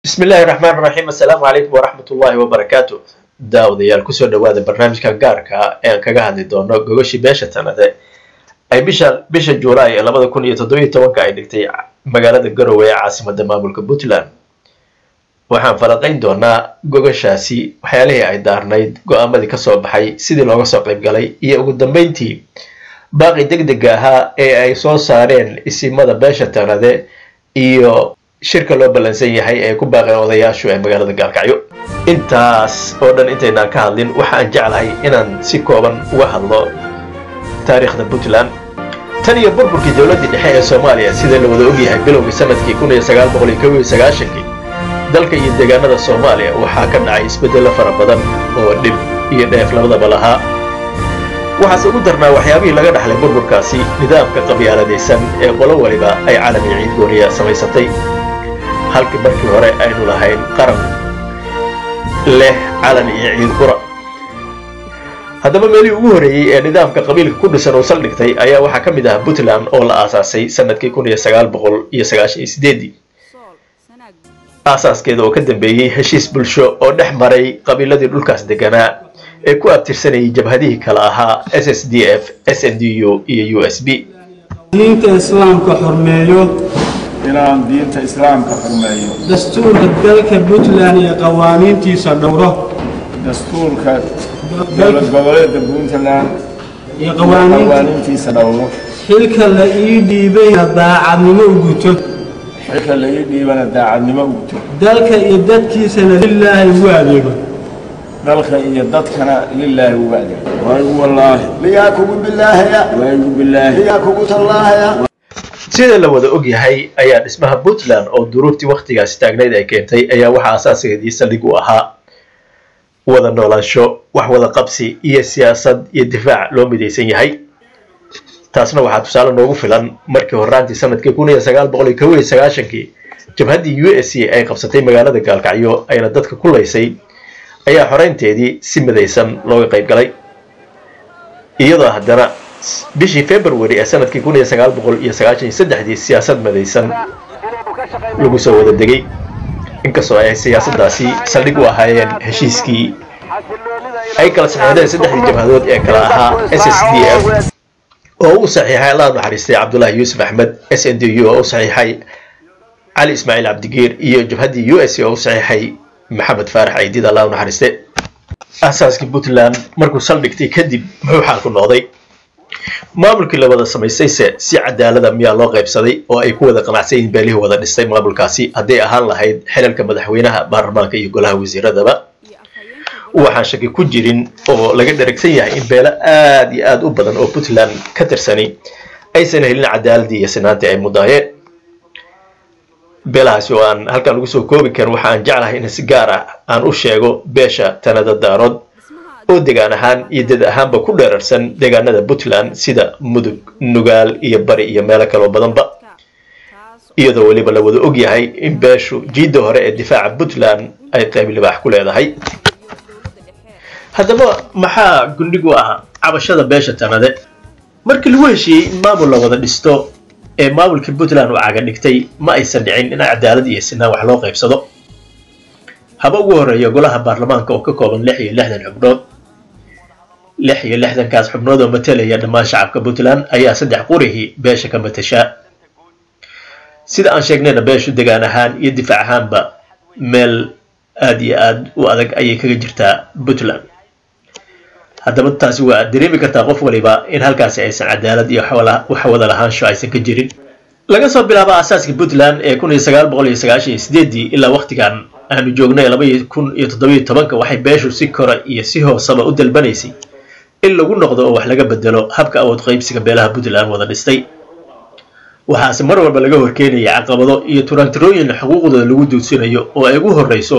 بسم الله الرحمن الرحيم السلام عليكم ورحمة الله وبركاته داوديال كسر دواد برنامج كجاركا إن كجهد دونا جوشي بيشة تناده أي بيش جولاي لما تكون يتدوي توقع دكتي مجالات الجروية عاصمة دمام الكبوتلان waxaan falaqayn doonaa gogoshaasi waxyaalaha ay daarnayd go'aamadii ka soo baxay sidii looga soo qayb galay iyo ugu dambeyntii baaqi degdeg ahaa ee ay soo saareen isimada beesha tanade iyo shirka loo balansan yahay ee ku baaqay odayaashu ee magaalada Gaalkacyo intaas oo dhan intaynaan ka hadlin waxaan jeclahay inaan si kooban uga hadlo taariikhda Puntland tan iyo burburkii dawladda dhexe ee Soomaaliya sida la wada ogyahay bilowgii sanadkii 1991 dalka iyo deegaanada Soomaaliya waxaa ka dhacay isbeddello fara badan oo dhib iyo dheef labadaba lahaa waxaase ugu darnaa waxyaabihii laga dhaxlay burburkaasi nidaamka qabyaaladaysan ee qolo waliba ay caalami ciid gooniya samaysatay halkii markii hore aynu lahayn qaran leh calan iyo ciid qura haddaba meelihii ugu horeeyey ee nidaamka qabiilka ku dhisan oo saldhigtay ayaa waxaa ka mid ah Puntland oo la aasaasay sanadkii 1998 asaaskeeda oo ka dambeeyay heshiis bulsho oo dhex maray qabiiladii dhulkaas deganaa ee ku abtirsanayay jabhadihii kala ahaa SSDF, SNDU iyo USB. diinta islaamka xurmeeyo inaan diinta islaamka xurmeeyo dastuurka dalka Puntland iyo qawaaniintiisa dhowro dastuurka gobolada Puntland iyo qawaaniintiisa dhowro xilka la ii dhiibay daacadnimo u guto xilka la ii dhiibana daacadnimo u guto dalka iyo dadkiisana lillaahi ugu adeego dalka iyo dadkana lillaahi ugu adeego waayu wallaahi liyaakugu billaahi liyaakugu tallaahi sida la wada og yahay ayaa dhismaha Puntland oo duruuftii waqtigaas taagnayd ay keentay ayaa waxa asaasigeedii saldhig u ahaa wada noolaansho wax wada qabsi iyo siyaasad iyo difaac loo midaysan yahay taasna waxaa tusaale noogu filan markii horaantii sanadkii 1991 jabhaddii USC ay qabsatay magaalada Gaalkacyo ayna dadka ku leysay ayaa xoreynteedii si midaysan looga qayb galay iyadoo haddana bishii February ee sanadkii 1993 siyaasad midaysan lagu soo wada degay inkastoo ay siyaasadaasi saldhig u ahaayeen heshiiskii ay kala saxeexdeen saddexdii jabhadood ee kala ahaa SSDF oo uu saxiixay Allah naxariistay Cabdullaahi Yuusuf Axmed SNDU oo saxiixay Ali Ismaaciil Cabdigeer iyo jabhaddii USC oo saxiixay Maxamed Faarax Aydiid Allah naxariistay asaaskii Puntland markuu saldhigtay kadib muxuu xaalku noqday maamulkii la wada samaysay si cadaalad ah miyaa loo qaybsaday oo ay ku wada qanacsan beelihii wada dhistay maamulkaasi haday ahaan lahayd xilalka madaxweynaha baarlamaanka iyo golaha wasiiradaba waxaan shaki ku jirin oo laga dharagsan yahay in beelo aad iyo aad u badan oo Puntland ka tirsanay aysan helin cadaalad iyo sinaantii ay mudaayeen beelahaasi oo aan halkan ugu soo koobi karin waxaan jeclahay in si gaar ah aan u sheego beesha Tanada Daarood oo deegaan ahaan iyo dad ahaanba ku dheerarsan deegaanada Puntland sida Mudug, Nugaal iyo Bari iyo meelo kale oo badanba iyadoo waliba la wada og yahay in beeshu jiida hore ee difaaca Puntland ay qayb libaax ku leedahay haddaba maxaa gundhigu ah cabashada beesha Tanade markii lagu heshiiyey in maamul la wada dhisto ee maamulka Puntland uu caga dhigtay ma aysan dhicin in cadaalad iyo sinaan wax loo qaybsado haba ugu horeeyo golaha baarlamaanka oo ka kooban 66 xubnood 66 kaas xubnood oo matalaya dhammaan shacabka Puntland ayaa saddex qurihii beesha ka matasha sida aan sheegnayna beeshu deegaan ahaan iyo difaac ahaanba meel aad iyo aad u adag ayay kaga jirtaa Puntland haddaba taasi waa dareemi kartaa qof waliba in halkaasi aysan cadaalad iyo wax wada lahaansho aysan ka jirin laga soo bilaabo asaaska Puntland ee 1998 ilaa waqtigan aanu joognay 2017 waxay beeshu si kora iyo si hoosaba u dalbanaysay in lagu noqdo oo wax laga bedelo habka awood qaybsiga beelaha Puntland wada dhistay waxaase mar walba laga horkeenaya caqabado iyo turantirooyin xuquuqdooda lagu duudsanayo oo ay ugu horeyso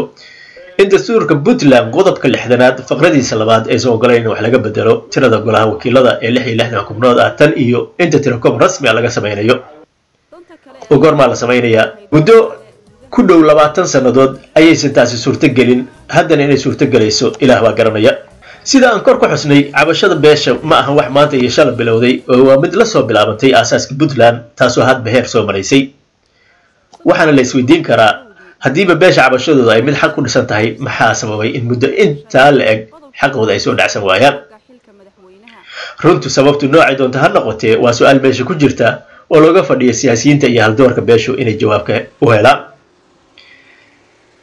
in dastuurka Puntland qodobka 6aad faqradiisa labaad ay soo galeen in wax laga bedelo tirada golaha wakiilada ee 66 xubnood ah tan iyo inta tirakob rasmi ah laga sameeyo oo goorma la sameeyaa muddo ku dhow 20 sanadood ayaysan taasi suurto gelin haddana inay suurto galayso ilaah baa garanaya sida aan kor ku xusnay cabashada beesha ma aha wax maanta iyo shalay bilowday oo waa mid la soo bilaabantay asaaska Puntland taasoo hadba heer soo maraysay waxaana la isweydiin karaa haddiiba beesha cabashadooda ay mid xaq ku dhisan tahay maxaa sababay in muddo intaa la eg xaqooda ay soo dhacsan waayaan? runtu sababtu noocay doonta ha noqotee waa su-aal meesha ku jirta oo looga fadhiyo siyaasiyiinta iyo haldoorka beeshu inay jawaabka u helaan.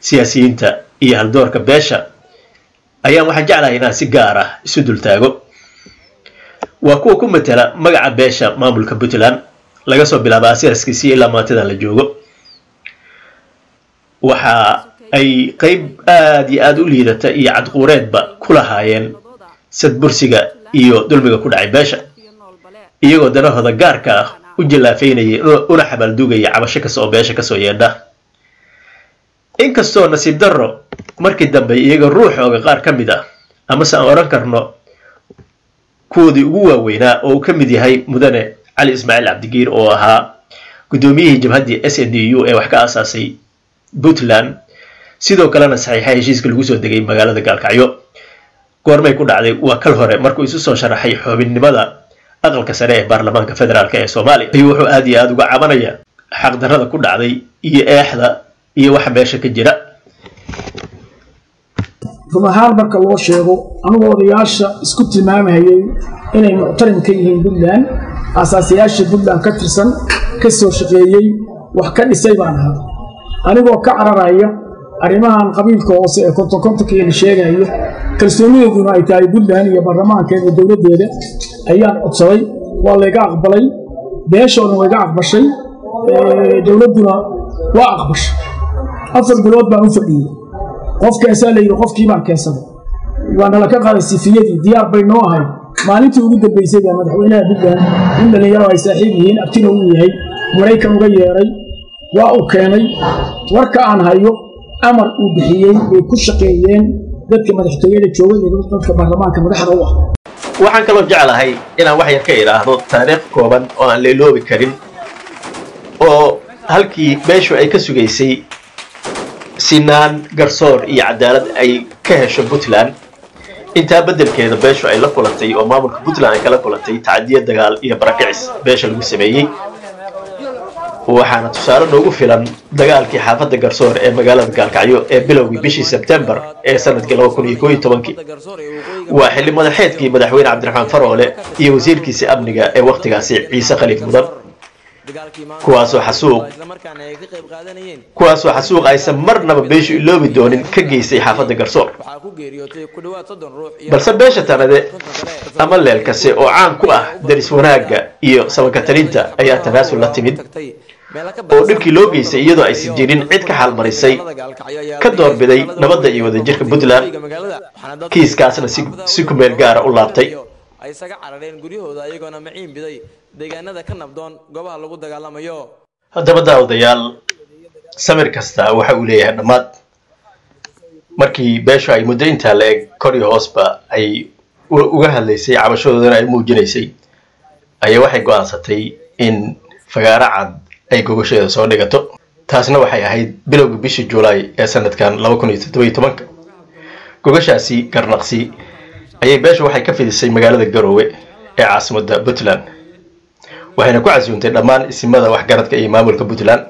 siyaasiyiinta iyo haldoorka beesha ayaan waxaan jeclahay inaan si gaar ah isu dul taago. waa kuwa ku matala magaca beesha maamulka Puntland laga soo bilaabo asaaskiisii ilaa maantadan la joogo. waxa ay qayb aad iyo aad u liidata iyo cadquureedba ku lahaayeen sadbursiga iyo dulmiga ku dhacay beesha, iyagoo danahooda gaarka ah u jallaafaynayay una xabaalduugaya cabasho kasta oo beesha kasoo yeedha. inkastoo nasiib darro markii dambe iyaga ruuxooga qaar ka mid ah amase aan odhan karno kuwoodii ugu waaweynaa oo uu ka mid yahay mudane cali ismaaciil cabdigiir oo ahaa guddoomiyihii jabhaddii SNDU ee wax ka aasaasay Puntland, sidoo kalena saxiixay heshiiska lagu soo degay magaalada Gaalkacyo. goormay ku dhacday waa kal hore markuu isu soo sharaxay xubinnimada aqalka sare ee baarlamaanka federaalka ee Soomaaliya. ayuu wuxuu aad iyo aad uga cabanaya xaqdarrada ku dhacday iyo eexda iyo waxa meesha ka jira. run ahaan marka loo sheego anigoo odayaasha isku tilmaamayay inay muctarim ka yihiin Puntland, asaasayaasha Puntland ka tirsan ka soo shaqeeyay wax ka dhisay baan ahaa, anigoo ka cararaya arrimahan qabiilka hoose ee kontonka la sheegayo kalsoonideeduna ay tahay Puntland iyo baarlamaankeeda dowladdeeda ayaan codsaday. waa la iga aqbalay, beeshooduna waa iga aqbashay, dowladduna waa aqbashay. 4 bilood baan u fadhiyey. qofkaasaa la yidhi qofkii baan keensaday, waana la ka qaaday sifiyadii, diyaar bay noo ahayd. maalintii ugu dambaysay baa madaxweynaha Puntland in dhalinyaro ay saaxiib yihiin, abtina uu yahay, Maraykan uga yeeray, waa uu keenay. warka aan hayo amar uu bixiyey way ku shaqeeyeen dadka madaxtooyada jooga iyo dadka baarlamaanka madaxda u ah. waxaan kaloo jeclahay inaan wax yar ka idhaahdo taariikh kooban oo aan la iloobi karin oo halkii beeshu ay ka sugaysay sinaan, garsoor iyo cadaalad ay ka hesho Puntland, intaa beddelkeeda beeshu ay la kulantay oo maamulka Puntland ay kala kulantay tacadiyo dagaal iyo barakicis beesha lagu sameeyey. waxaana tusaale noogu filan dagaalkii xaafadda garsoor ee magaalada Gaalkacyo ee bilowgii bishii Sebtembar ee sanadkii 2011. waa xilli madaxeedkii madaxweyne Cabdiraxmaan Faroole iyo wasiirkiisa amniga ee waqtigaasi Ciise Khaliif Mudan, kuwaasoo xasuuq aysan marnaba beeshu iloobi doonin ka geystay xaafadda garsoor. balse beesha tanade ama leelkase oo caan ku ah daris wanaagga iyo sabakatalinta ayaa tanaasul la timid oo dhibkii loo geystay iyadoo aysan jirin cid ka xaalmarisay, ka doorbiday nabadda iyo wadajirka Puntland. kiiskaasna si ku meel gaara u laabtay. ay isaga carareen guryahooda ayagoona maciin biday deegaanada ka nabdoon goobaha lagu dagaalamayo. haddaba daawadayaal, samir kasta waxa uu leeyahay dhammaad. markii beeshu ay muddo intaa la eg kor iyo hoosba ay uga hadlaysay cabashadoodana ay muujinaysay, ayaa waxay go'aansatay in fagaaro cad ay gogosheeda soo dhigato. taasna waxay ahayd bilowga bishii Juulaay ee sanadkan 2017. gogoshaasi garnaqsi ayay beeshu waxay ka fidisay magaalada Garowe ee caasimadda Puntland, waxayna ku casuuntay dhammaan isimada waxgaradka iyo maamulka Puntland.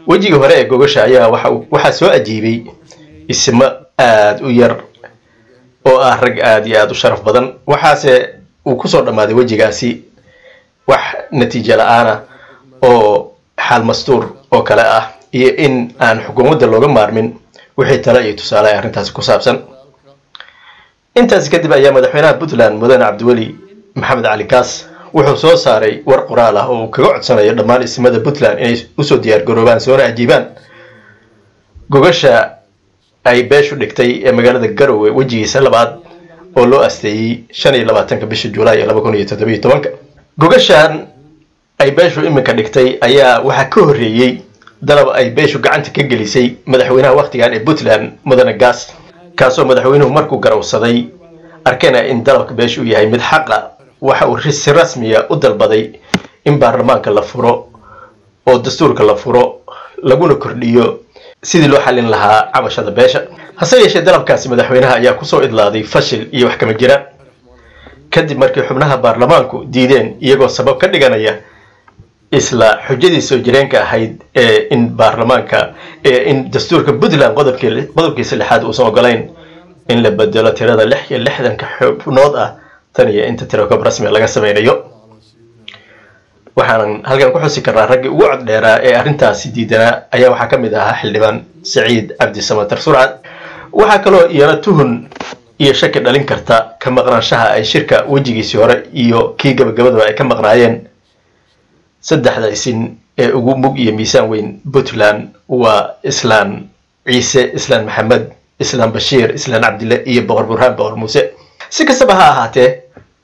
wejiga hore ee gogosha ayaa waxaa soo ajiibay isimo aad u yar oo ah rag aad iyo aad u sharaf badan, waxaase uu ku soo dhammaaday wejigaasi wax natiijo la'aana oo xaal mastuur oo kale ah, iyo in aan xukuumadda looga maarmin wixii talo iyo tusaale ay arrintaasi ku saabsan. intaas kadib ayaa madaxweynaha Puntland mudane Cabdiweli Maxamed Cali Gaas wuxuu soo saaray war qoraal ah oo uu kaga codsanayo dhammaan isimada Puntland inay usoo diyaar garoobaan soona ajiibaan gogosha ay beeshu dhigtay ee magaalada Garowe wejigiisa labaad oo loo asteeyay 25 bisha Juulaay 2017. gogashan ay beeshu iminka dhigtay ayaa waxa ka horeeyay dalab ay beeshu gacanta ka gelisay madaxweynaha waqtigan ee Puntland mudane Gaas, kaasoo madaxweynuhu markuu garawsaday arkana in dalabka beeshu yahay mid xaq ah, waxa uu si rasmi ah u dalbaday in baarlamaanka la furo oo dastuurka la furo laguna kordhiyo sidii loo xalin lahaa cabashada beesha. hase yeeshee dalabkaasi madaxweynaha ayaa ku soo idlaaday fashil iyo wax kama jiraan kadib markii xubnaha baarlamaanku diideen iyagoo sabab ka dhiganaya isla xujadii soo jireenka ahayd in baarlamaanka in dastuurka Puntland qodobkiisa 6 uusan ogolayn in la bedelo tirada 66 xubnood ah tan iyo inta tirakoob rasmi laga sameynayo. waxaan halkan ku xusi karnaa raggii ugu cod dheeraa ee arrintaasi diidanaa ayaa waxaa ka mid ahaa xildhibaan Saciid Cabdi Samatar Surcad. waxaa kaloo iyana tuhun iyo shaki dhalin karta ka maqnaanshaha ay shirka wajigiisii hore iyo kii gabagabadaba ay ka maqnaayeen saddexda isin ee ugu mug iyo miisaan weyn Puntland waa Islaan Ciise, Islaan Maxamed, Islaan Bashiir, Islaan Cabdille iyo Boqor Burhaan Boqor Muuse. si kastaba ha ahaatee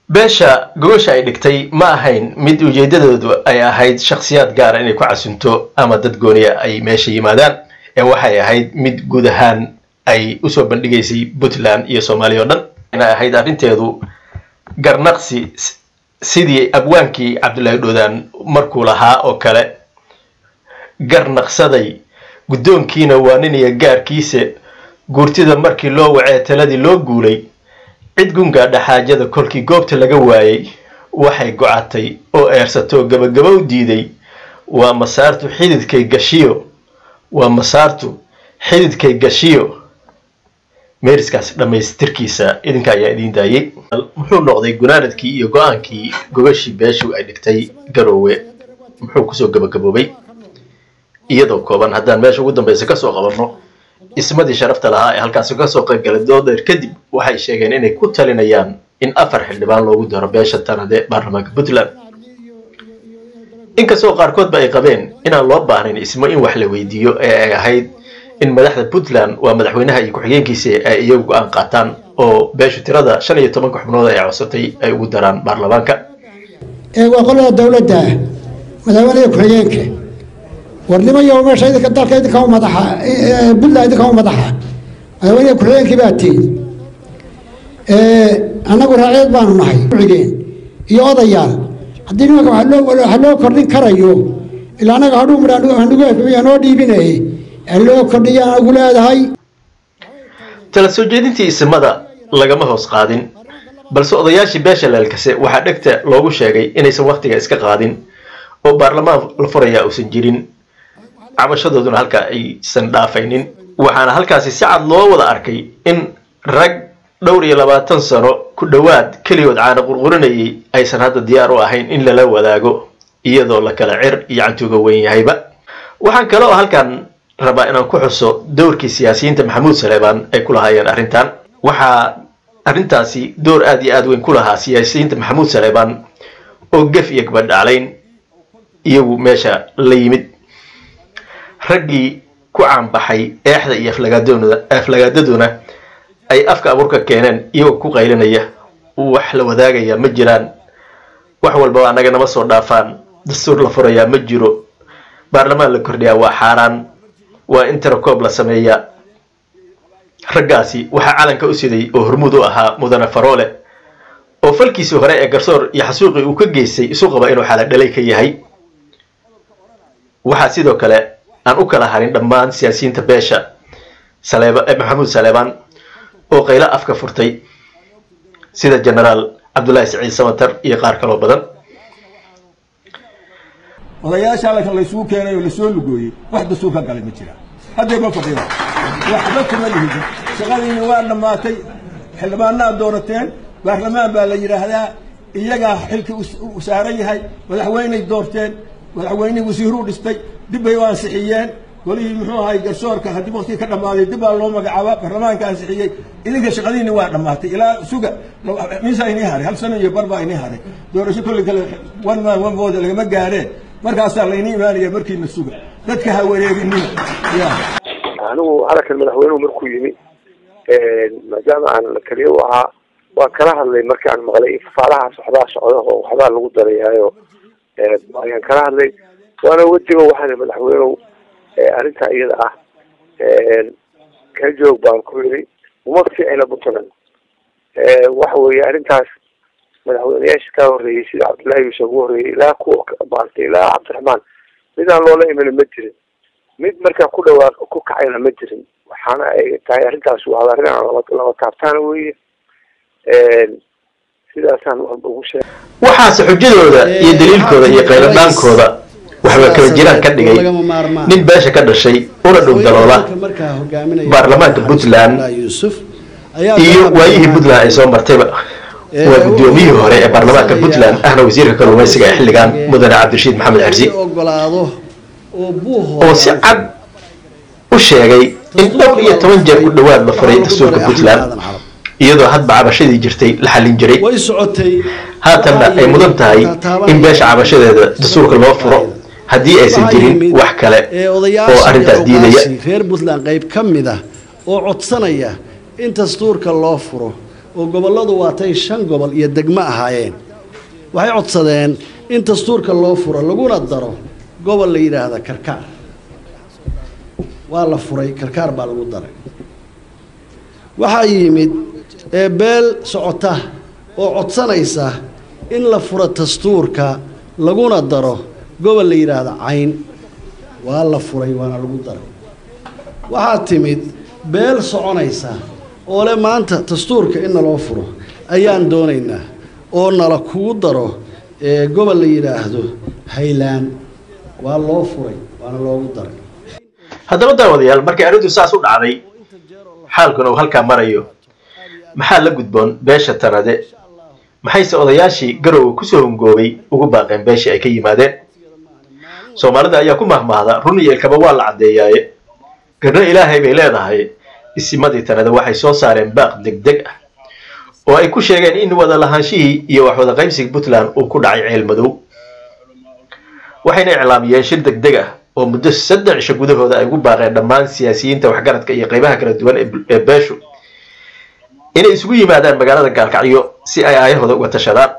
beesha gogosha ay dhigtay ma ahayn mid ujeedadoodu ay ahayd shakhsiyaad gaar ah inay ku casunto ama dad gooniya ay meesha yimaadaan ee waxay ahayd mid guud ahaan ay u soo bandhigaysay Puntland iyo Soomaaliya oo dhan. inay ahayd arrinteedu garnaqsi sidii abwaankii Cabdullaahi Dhoodaan markuu lahaa oo kale garnaqsaday guddoonkiina waa nin iyo gaarkiisa guurtida markii loo wacay taladii loo guulay cid gunga dhaxaajada kolkii goobta laga waayay waxay gocatay oo eersato gabagabo u diiday waa masaartu xididkay gashiyo meeriskaas dhamaystirkiisa idinka ayaa idin daayay. muxuu noqday gunaanadkii iyo go'aankii gogashii beeshu ay dhigtay Garoowe muxuu kusoo gabagaboobay iyadoo kooban haddaan meesha ugu dambaysa ka soo qabanno ismadii sharafta lahaa ee halkaas ka soo qayb galay doodeer kadib waxay sheegeen inay ku talinayaan in 4 xildhibaan loogu daro beesha tanade baarlamaanka Puntland. inkastoo qaarkood ba ay qabeen inaan loo baahnayn ismo in wax la weydiiyo ee ay ahayd in madaxda Puntland waa madaxweynaha iyo ku-xigeenkiisa ay iyagu go'aan qaataan oo beeshu tirada 15 xubnood ay codsatay ay ugu daraan baarlamaanka. waa qolada dawladda madaxweynaha ku-xigeenka warnimo iyo meesha idinka dalka idinka u madaxa Puntland idinka u madaxa madaxweynaha ku-xigeenkii baa tii annagu raacid baanu nahay ku-xigeen iyo odayaal haddii nimanka waxa loo kordhin karayo ilaa anaga hadhuu midhaan noo dhiibinayay loo kordhiyaan ugu leedahay. tala soo jeedintii ismada lagama hoos qaadin balse odayaashii beesha leelkase waxaa dhegta loogu sheegay inaysan waqtiga iska qaadin oo baarlamaan la furaya uusan jirin cabashadooduna halka aysan dhaafaynin. waxaana halkaasi si cad loo wada arkay in rag dhowr iyo 20 sano ku dhawaad kaliyood caana qurqurinayay aysan hadda diyaar u ahayn in lala wadaago iyadoo la kala cir iyo cantuuga weyn yahayba. waxaan kaloo halkan rabaa inaan ku xuso doorkii siyaasiyiinta Maxamuud Saleebaan ay ku lahaayeen arrintan. waxaa arrintaasi door aad iyo aad weyn ku lahaa siyaasiyiinta Maxamuud Saleebaan oo gaf iyo gabadh dhaclayn iyagu meesha la yimid raggii ku caanbaxay eexda iyo aflagaadaduna ay afka abuurka keeneen iyagoo ku qaylinaya wax la wadaagaya ma jiraan wax walba anaga nama soo dhaafaan dastuur la furaya ma jiro baarlamaan la kordhiyaa waa xaaraan waa intercoob la sameeyaa. raggaasi waxaa calanka u siday oo hormuud u ahaa Mudane Faroole oo falkiisii hore ee garsoor iyo xasuuqi uu ka geystay isu qaba inuu xaalad dhalay ka yahay. waxaa sidoo kale aan u kala harin dhammaan siyaasiyiinta beesha Maxamuud Saleebaan oo qaylo afka furtay sida Generaal Cabdullaahi Saciid Samatar iyo qaar kaloo badan. odayaasha la kala isugu keenay oo la soo lugooyay wax dastuur ka galay ma jira hadday ma fadhiyo waxba kuma lihiin shaqadiina waa dhamaatay xildhibaanada doorateen baarlamaan baa la yiraahdaa iyaga xilki u saaran yahay madaxweyne doorteen madaxweyne wasiiru dhistay dib bay waan sixiyeen golihii muxuu ahay garsoorka haddii waqti ka dhamaaday dib baa loo magacaaba baarlamaanka ansixiyay idinka shaqadiina waa dhamaatay ilaa suga miisa inay haray hal sano iyo barba inay haray doorasho kulli kale one man one vote lagama gaareen markaas la inay imaanaya markii suga dadka ha wareeginina anigu halka madaxweynuhu markuu yimi maadaama aan kaliya u ahaa waa kala hadlay markii aan maqlay faalaha socda oo waxbaa lagu darayaayo ayaan kala hadlay waana wadiga waxaan madaxweynuhu arrinta iyada ah ka joog baan ku yiri uma fiicna Puntland waxa weeye arrintaas madaxweynayaasha ka horeeyay sida Cabdullaahi Yuusuf ugu horeeyay ilaa kuwa baartay ilaa Cabdiraxmaan midaan loola iman ma jirin mid markaa ku dhawaaq ku kacayna ma jirin waxaana ay tahay arrintaas waa arrin laba taabtaan weeye sidaasaan ugu sheegay waxaas xujadooda iyo daliilkooda iyo qayladaankooda waxba kala jiraan ka dhigay nin beesha ka dhashay una dhug daloola baarlamaanka Puntland iyo waayihii Puntland ay soo martayba waa gudoomiyihii hore ee baarlamaanka Puntland ahna wasiirka kalluumaysiga ee xilligan mudane Cabdirashiid Maxamed Xirsi oo si cad u sheegay in 12 jeer ku dhawaad la furay dastuurka Puntland iyadoo hadba cabashadii jirtay la xalin jiray haatana ay mudan tahay in beesha cabashadeeda dastuurka loo furo haddii aysan jirin wax kale oo arrintaas diidaya reer Puntland qayb ka mid ah oo codsanaya in dastuurka loo furo oo goboladu waatay 5 gobol iyo degmo ahaayeen waxay codsadeen in dastuurka loo furo laguna daro gobol la yiraahdo Karkaar waa la furay Karkaar baa lagu daray waxa yimid beel socota oo codsanaysa in la furo dastuurka laguna daro gobol la yiraahdo Cayn waa la furay waana lagu daray waxa timid beel soconaysa oo le maanta dastuurka in loo furo ayaan doonaynaa oo nala kugu daro gobol la yiraahdo Haylaan waa loo furay waana loogu daray haddaba daawadayaal markii arrintu saas u dhacday xaalkuna uu halkaa marayo maxaa la gudboon beesha Tanade maxayse odayaashii Garowe ku soo hungoobay ugu baaqeen beesha ay ka yimaadeen Soomaalida ayaa ku mahmaahda run iyo kaba waa la cadeeyay garna Ilaahay bay leedahay isimadii Tanade waxay soo saareen baaq degdeg ah oo ay ku sheegeen in wada lahaanshihii iyo wax wada qaybsiga Puntland uu ku dhacay ceel madow waxayna iclaamiyeen shir degdeg ah oo muddo 3 cisho gudahooda ay ugu baaqeen dhammaan siyaasiyiinta waxgaradka iyo qaybaha kala duwan ee beeshu inay isugu yimaadaan magaalada Gaalkacyo si ay aayahooda uga tashadaan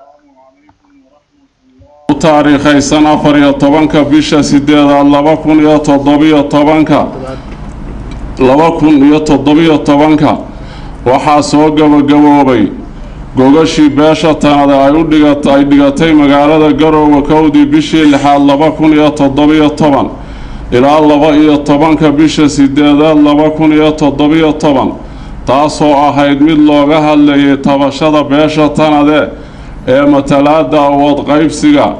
taariikhaysan 14 bisha 2017 waxaa soo gabagaboobay gogashii beesha Tanade ay dhigatay magaalada Garowe kowdii bishii 2017 ilaa 12 bisha 2017 taasoo ahayd mid looga hadlayay tabashada beesha Tanade ee matalaada awood qaybsiga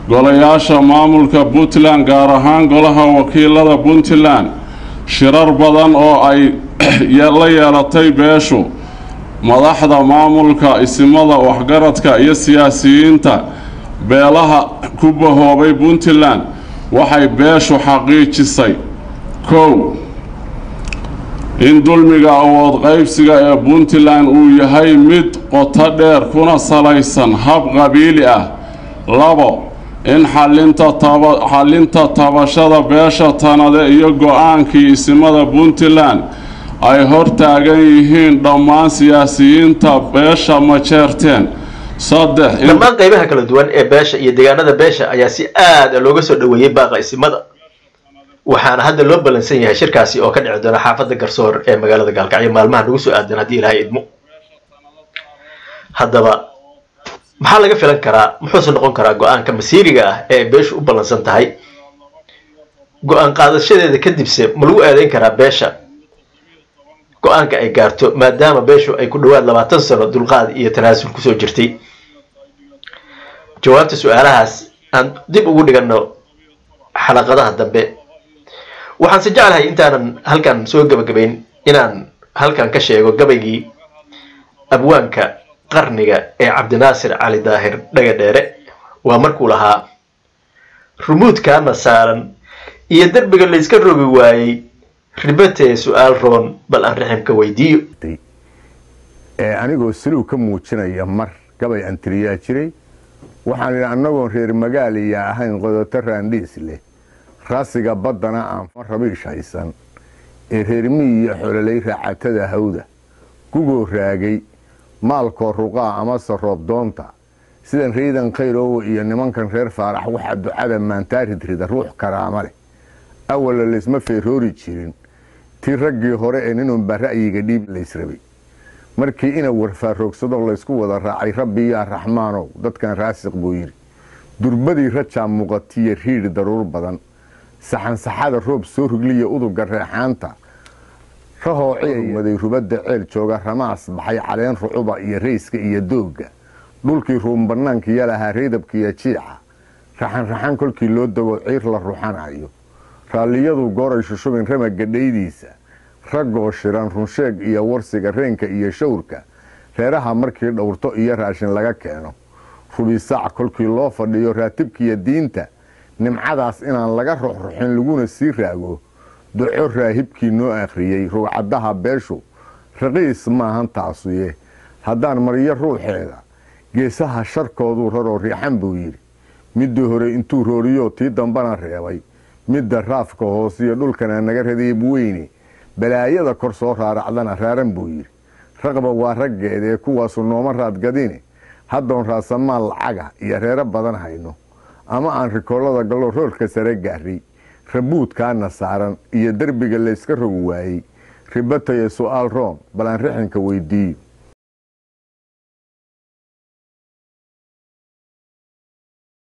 golayaasha maamulka Puntland gaar ahaan golaha wakiilada Puntland shirar badan oo ay la yeelatay beeshu madaxda maamulka isimada waxgaradka iyo siyaasiyiinta beelaha ku bahoobay Puntland waxay beeshu xaqiijisay in dulmiga awood qaybsiga ee Puntland uu yahay mid qoto dheer kuna salaysan hab qabiili ah 2 in xalinta tabashada beesha Tanade iyo go'aankii isimada Puntland ay hortaagan yihiin dhammaan siyaasiyiinta beesha majeerteen 3 dhammaan qaybaha kala duwan ee beesha iyo deegaanada beesha ayaa si aad looga soo dhaweeyay baaqa isimada waxaana hadda loo balansan yahay shirkaasi oo ka dhici doona xaafadda Garsoor ee magaalada Gaalkacyo maalmaha lagu soo aadan hadii Ilaahay idmo haddaba maxaa laga filan karaa muxuu noqon karaa go'aanka masiiriga ah ee beeshu u balansan tahay go'aan qaadashadeeda kadibse ma lagu aadeyn karaa beesha go'aanka ay gaarto maadaama beeshu ay ku dhawaad 20 sano dulqaad iyo tanaasul ku soo jirtay jawaabta su'aalahaas aan dib ugu dhigano xalaqadaha dambe waxaan si jeclahay intaanan halkan soo gabagabayn inaan halkan ka sheego gabaygii abwaanka qarniga ee Cabdinaasir Cali Daahir Dhagadheere waa markuu lahaa rumuudkaana saaran iyo darbiga la iska rogi waayay ribatee su'aal roon bal aan raximka weydiiyo anigoo saliw ka muujinaya mar gabay antiriyaa jiray waxaan idhi annagoon reer magaaliya ahayn qodoto raandhiis leh raasiga baddana aan rabiish haysan ee reermiyi iyo xololay raacatada hawda gugoo raagay maalkoo ruqaa amase roobdoonta sidan raydan khayrowo iyo nimankan reer faarax waxaa ducada maantaaridrida ruux karaama leh awalla laysma feeroori jirin tii raggii hore ee ninunba ra'yiga dhiib laysrabay markii ina warfaaroogsado laysku wada raacay rabbiyaa raxmaanow dadkan raasiq buu yidhi durbadii rajaa muuqatiya riidhi daruur badan saxansaxada roob soo rugliya uduga reexaanta rahoocimaday rubadda ceel jooga ramaas baxay caleen rucuba iyo rayska iyo doogga dhulkii ruun bannaankiya lahaa reydabkiiyo jiica raxan kolkii loo dago ciir la ruxanayo raalliyadu gooray shushubin rama gadhaydiisa raggoo shiran runsheeg iyo warsiga reenka iyo shawrka reeraha markii dhowrto iyo raashin laga keeno rubisaac kolkii loo fadhiyo raatibkiiyo diinta nimcadaas inaan laga ruxruxin laguna sii raago duco raahibkii noo akhriyey rugcadaha beeshu raqiis maahan taasuye haddaan mariyo ruuxeeda geesaha sharkooduu raroo riixan buu yidhi midda hore intuu rooriyo tii dambana reebay midda raafka hoosiyo dhulkana naga radiib weyne balaayada kor soo raaracdana raaran buu yidhi raqba waa raggeedee kuwaasu nooma raadgadine haddoon raasamaal lacaga iyo reero badan hayno ama aan rikoolada gallo roolka sare gaarray rabuudkaana saaran iyo derbiga layska rogi waayey ribatayo su'aal roon balaan rixinka weydiiyo